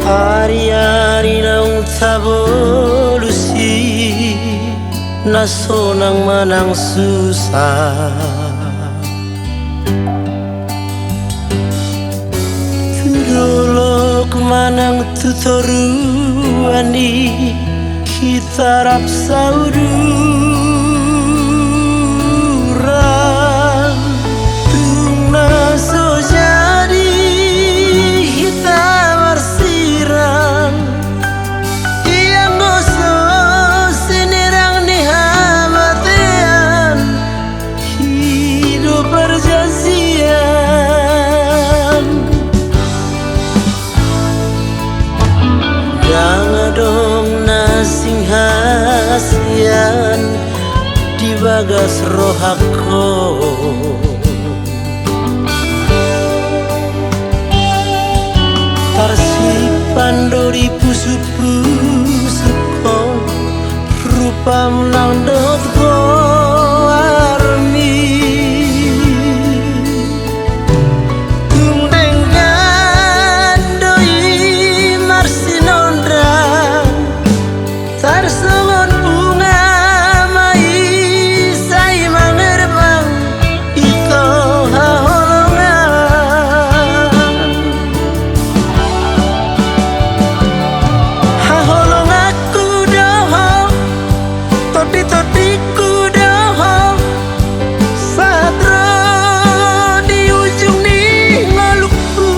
Hari-hari nang tabolusi naso nang manang susah Tundolo kemanang tutoruani kita rap sauduran tung naso jadi kita bersirang yang goso sinirang ni hamatean hidup perjanjian jangan dong nasing hasian di bagas rohako tarsipan dori pusu-pusuko rupa menang dotko armi tungdengan doi marsinondra tarsongon bunga mai sai mangerbang ito haholongan haholong aku doho todi-todiku doho sadro di ujung nih ngalukku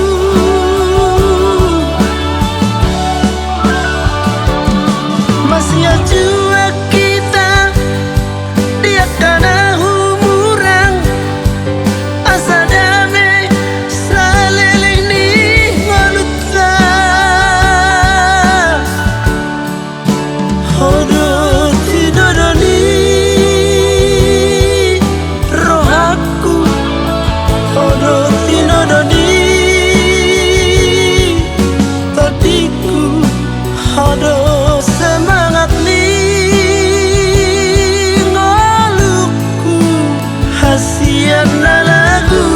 masih ajua kita dia kana humurang asa dame saleleng nih ngalutsa hodo tidodoni rohaku hodo tinodoni tadiku hodo semangat nih ngolukku hasian lagu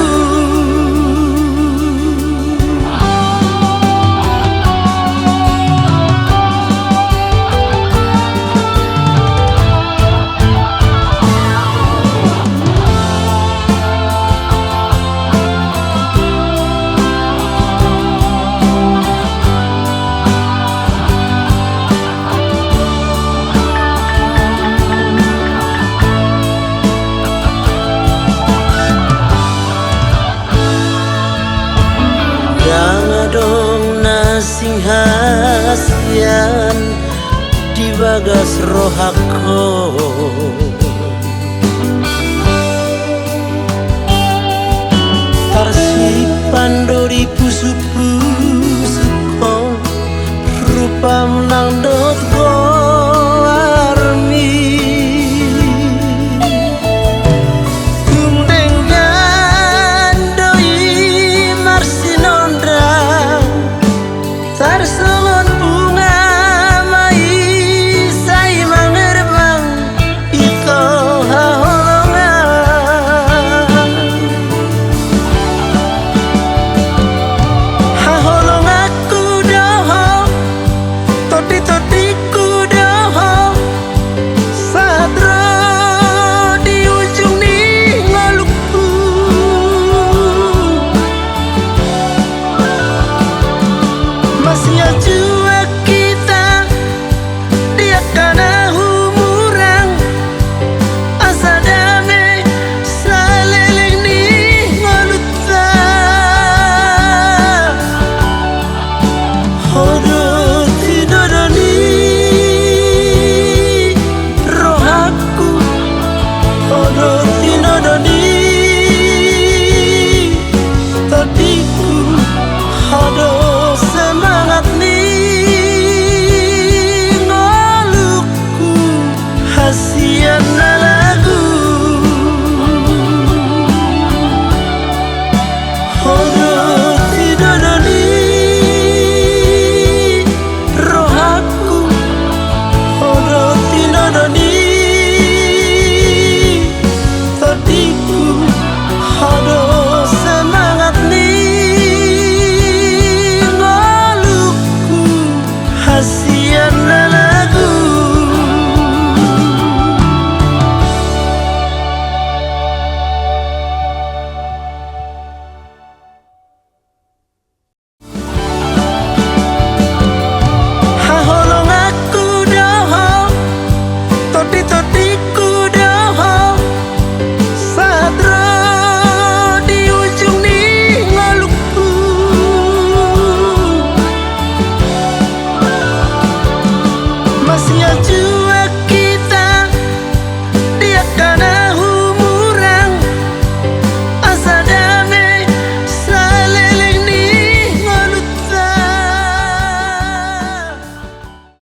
jangan dong nasing hasian di bagas rohako tarsipan dori pusu